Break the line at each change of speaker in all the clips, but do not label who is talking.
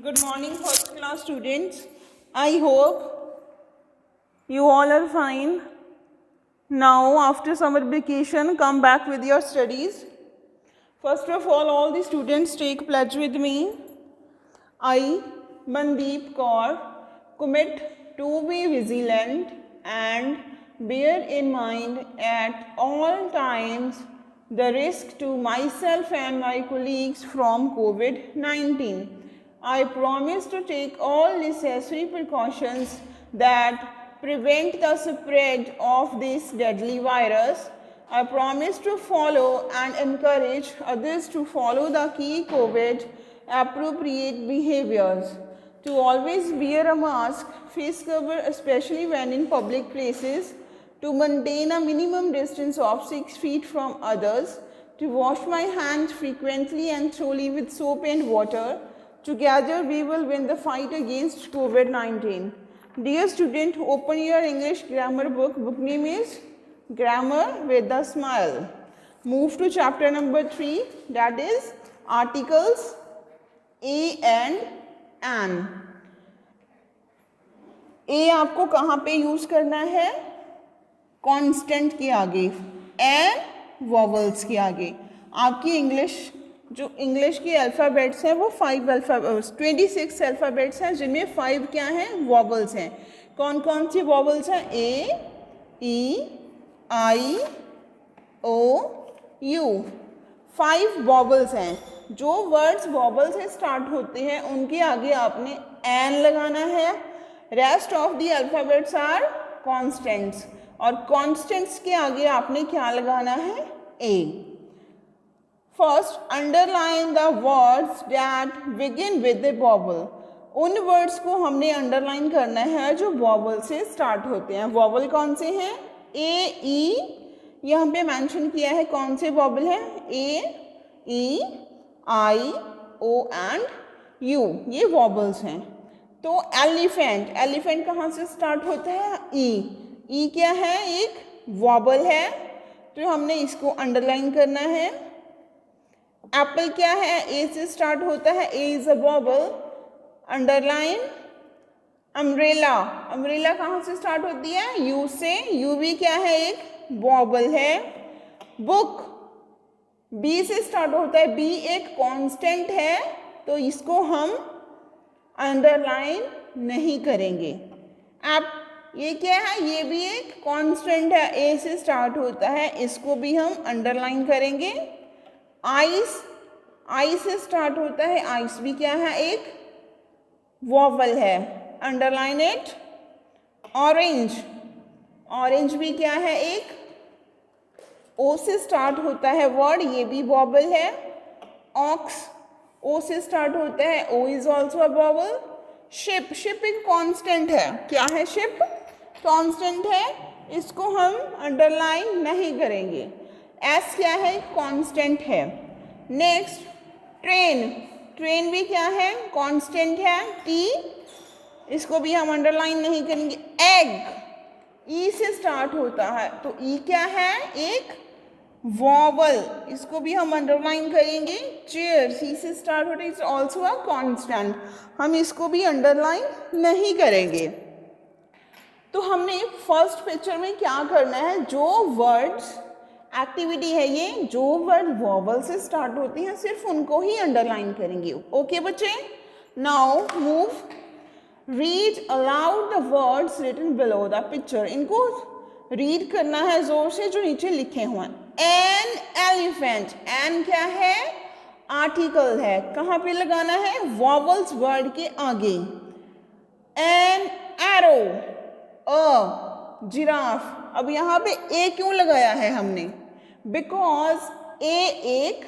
Good morning, first class students. I hope you all are fine. Now, after summer vacation, come back with your studies. First of all the students take pledge with me. I, Mandeep Kaur, commit to be vigilant and bear in mind at all times the risk to myself and my colleagues from COVID-19. I promise to take all necessary precautions that prevent the spread of this deadly virus. I promise to follow and encourage others to follow the key COVID appropriate behaviors, to always wear a mask, face cover especially when in public places, to maintain a minimum distance of 6 feet from others, to wash my hands frequently and thoroughly with soap and water. Together we will win the fight against COVID-19. Dear student, open your English grammar book. Book name is Grammar with a Smile. Move to chapter number 3, that is articles A and an. A आपको कहाँ पे use करना है? Constant के आगे, N vowels के आगे. आपकी जो इंग्लिश की अल्फ़ाबेट्स हैं वो 26 अल्फ़ाबेट्स हैं, जिनमें 5 क्या हैं? वॉवल्स हैं. कौन कौन सी वॉवल्स हैं? ए, ई, आई, ओ, यू. 5 वॉवल्स हैं. जो वर्ड्स वॉवल से स्टार्ट होते हैं उनके आगे आपने एन लगाना है. Rest of the alphabets are constants, और कॉन्स्टेंट्स के आगे आपने क्या लगाना है? A. First, underline the words that begin with the vowel. उन वर्ड्स को हमने अंडरलाइन करना है जो वॉवल से स्टार्ट होते हैं. वॉवल कौन से हैं? ए, ई. यहाँ पे मेंशन किया है कौन से वॉवल हैं? ए, ई, आई, ओ एंड यू. ये वॉवल्स हैं. तो एलिफेंट, एलिफेंट कहाँ से स्टार्ट होता है? ई. ई क्या है? एक वॉवल है, तो हमने इसको अंडरलाइन करना है. एप्पल क्या है? ए से स्टार्ट होता है. A is a vowel, underline. Umbrella, umbrella कहाँ से स्टार्ट होती है? यू से. यू भी क्या है? एक वॉवल है. बुक, बी से स्टार्ट होता है. बी एक कांस्टेंट है, तो इसको हम अंडरलाइन नहीं करेंगे. एप, ये क्या है? ये भी एक कांस्टेंट है, ए से स्टार्ट होता है, इसको भी हम अंडरलाइन करेंगे. आइस, आई से स्टार्ट होता है. आइस भी क्या है? एक वॉवल है, अंडरलाइन इट. ऑरेंज, ऑरेंज भी क्या है? एक ओ से स्टार्ट होता है वर्ड, ये भी वॉवल है. ऑक्स, ओ से स्टार्ट होता है. O is also a vowel. Ship, ship एक कांस्टेंट है. क्या है? शिप कांस्टेंट है, इसको हम अंडरलाइन नहीं करेंगे. एस क्या है? कांस्टेंट है. नेक्स्ट, ट्रेन, ट्रेन भी क्या है? कांस्टेंट है. टी, इसको भी हम अंडरलाइन नहीं करेंगे. एग, ई से स्टार्ट होता है, तो ई क्या है? एक वॉवल, इसको भी हम अंडरलाइन करेंगे. चेयर, सी से स्टार्ट होता है, इट्स ऑल्सो अ कांस्टेंट, हम इसको भी अंडरलाइन नहीं करेंगे. तो हमने फर्स्ट पिक्चर में क्या करना है? जो वर्ड्स एक्टिविटी है, ये जो वर्ड वॉवल से स्टार्ट होते हैं सिर्फ उनको ही अंडरलाइन करेंगे. ओके बच्चे, now move. Read aloud the words written below the picture. इनको रीड करना है जोर से जो नीचे लिखे हुए हैं. एन एलिफेंट, एन क्या है? आर्टिकल है. कहाँ पे लगाना है? वॉवल्स वर्ड के आगे. An arrow, a giraffe. अब यहाँ पे ए क्यों लगाया है हमने? बिकॉज ए एक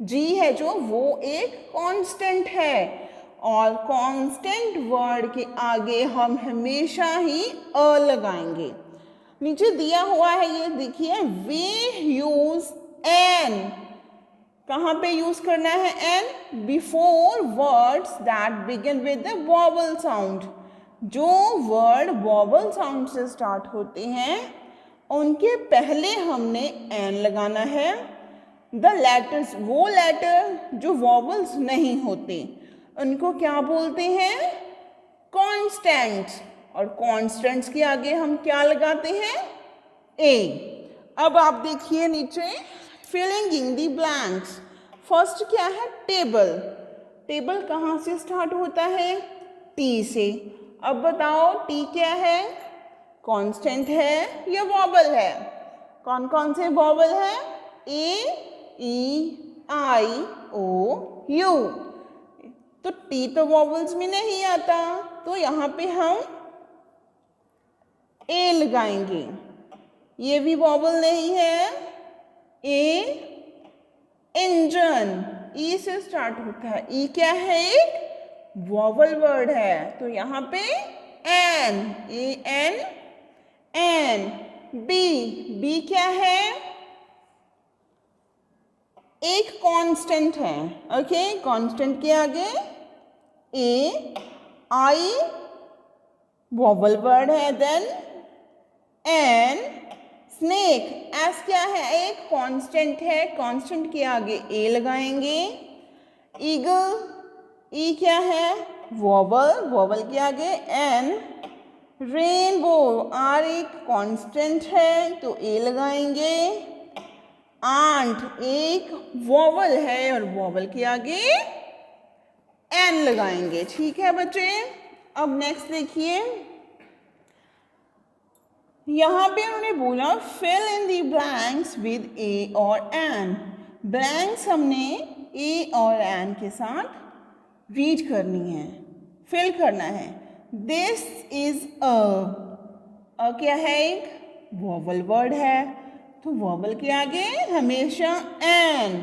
जी है जो वो एक कांस्टेंट है, और कांस्टेंट वर्ड के आगे हम हमेशा ही अ लगाएंगे. नीचे दिया हुआ है, ये देखिए, वी यूज एन. कहाँ पे यूज करना है an? Before words that begin with the vowel sound. जो वर्ड वॉवल साउंड से स्टार्ट होते हैं उनके पहले हमने एन लगाना है. द लेटर्स, वो लेटर जो वॉवल्स नहीं होते. उनको क्या बोलते हैं? कॉन्स्टेंट्स। और कॉन्स्टेंट्स के आगे हम क्या लगाते हैं? ए। अब आप देखिए नीचे, filling in the blanks. First क्या है? टेबल। टेबल कहाँ से स्टार्ट होता है? टी से। अब बताओ टी क्या है? कांस्टेंट है या वॉवल है? कौन कौन से वॉवल है? ए, ई, आई, ओ, यू। तो टी तो वॉवल्स में नहीं आता, तो यहाँ पे हम ए लगाएंगे। ये भी वॉवल नहीं है। ए, इंजन, ई से स्टार्ट होता है। ई क्या है? एक वॉवल वर्ड है, तो यहाँ पे N, A N, N. B, B क्या है? एक कांस्टेंट है। ओके, कांस्टेंट के आगे ए, आई वॉवल वर्ड है, देन एन, स्नेक। एस क्या है? एक कांस्टेंट है, कांस्टेंट के आगे ए लगाएंगे। ईगल, ई क्या है? वॉवल, वॉवल के आगे एन। रेनबो, आर एक कांस्टेंट है, तो ए लगाएंगे। आंट एक वॉवल है और वॉवल के आगे एन लगाएंगे। ठीक है बच्चे। अब नेक्स्ट देखिए, यहाँ पे उन्होंने बोला fill in the blanks with A और एन। ब्लैंक्स हमने ए और एन के साथ रीड करनी है, फिल करना है। दिस इज अ क्या है? एक वॉवल वर्ड है, तो वॉवल के आगे हमेशा an.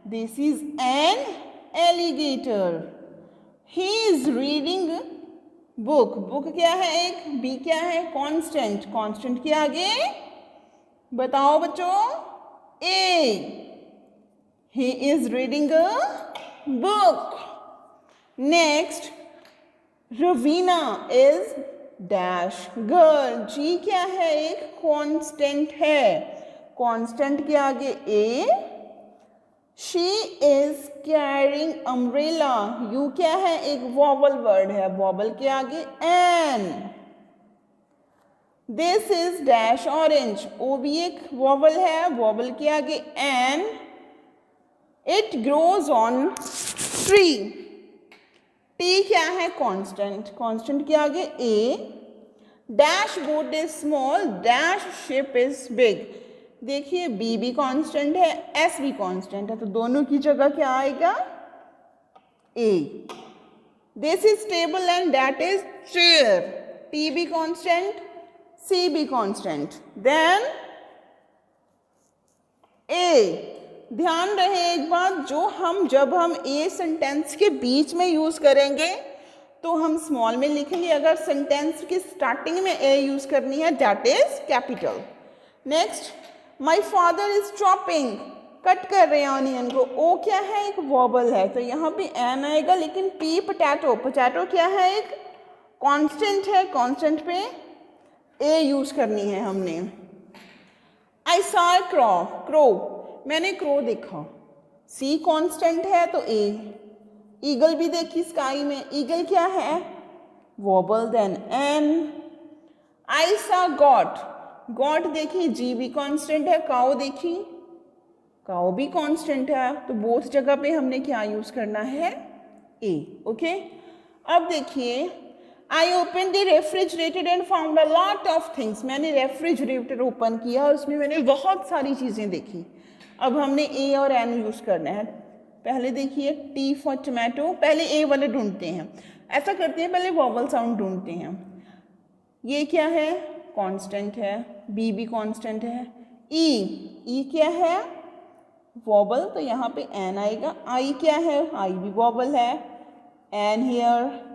This is an alligator. He is reading book, book क्या है? एक बी क्या है? कांस्टेंट, कांस्टेंट के आगे बताओ बच्चों, A. He is reading a book. Next, Raveena is dash girl. G क्या है? एक कांस्टेंट है, कांस्टेंट के आगे A. She is carrying umbrella. U क्या है? एक वॉवल वर्ड है, वॉवल के आगे N. This is dash orange. O भी एक वॉवल है, वॉवल के आगे N. It grows on tree. T क्या है? कांस्टेंट, कांस्टेंट के आगे A. Dash boat is small, dash ship is big. देखिए बी भी कांस्टेंट है, एस भी कांस्टेंट है, तो दोनों की जगह क्या आएगा? A. This is table and that is chair. T भी कांस्टेंट, सी भी कांस्टेंट, देन ए। ध्यान रहे एक बात, जब हम ए सेंटेंस के बीच में यूज करेंगे तो हम स्मॉल में लिखेंगे। अगर सेंटेंस की स्टार्टिंग में ए यूज करनी है, that is capital. Next, my father is chopping, cut कर रहे हैं ऑनियन को। ओ क्या है? एक वॉबल है, तो यहाँ पे एन आएगा। लेकिन पी पोटैटो, पोटैटो क्या है? एक कांस्टेंट है, कांस्टेंट पे ए यूज करनी है हमने। आई सॉ अ क्रॉ, क्रो, मैंने क्रो देखा। सी कांस्टेंट है तो ए। ईगल भी देखी स्काई में, ईगल क्या है? Vowel, then an. I saw goat, goat देखी, जी भी कांस्टेंट है। काउ देखी, काउ भी कांस्टेंट है, तो बोथ जगह पे हमने क्या यूज करना है? ए। ओके, अब देखिए, I open the refrigerator and found a lot of things. मैंने रेफ्रिजरेटर ओपन किया और उसमें मैंने बहुत सारी चीज़ें देखी। अब हमने ए और एन यूज करना है। पहले देखिए, टी फॉर टोमेटो, पहले ए वाले ढूंढते हैं। ऐसा करते हैं, पहले वॉवल साउंड ढूंढते हैं। ये क्या है? कांस्टेंट है, बी भी कांस्टेंट है। ई क्या है? वॉवल, तो यहाँ पे एन आएगा। आई क्या है? आई भी वॉवल है, एन हियर।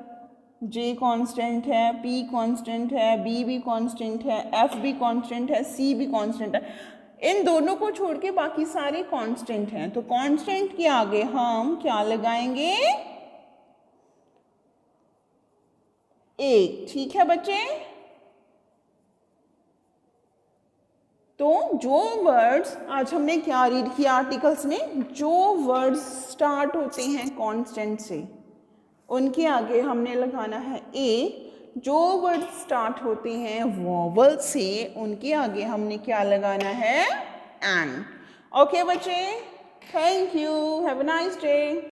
जे कांस्टेंट है, पी कांस्टेंट है, बी भी कांस्टेंट है, एफ भी कांस्टेंट है, सी भी कांस्टेंट है। इन दोनों को छोड़ के बाकी सारे कांस्टेंट हैं, तो कांस्टेंट के आगे हम क्या लगाएंगे? एक। ठीक है बच्चे, तो जो वर्ड्स आज हमने क्या रीड किया आर्टिकल्स में, जो वर्ड्स स्टार्ट होते हैं कांस्टेंट से, उनके आगे हमने लगाना है ए। जो वर्ड स्टार्ट होते हैं वॉवल से उनके आगे हमने क्या लगाना है? एन। ओके बच्चे, thank you, have a nice day.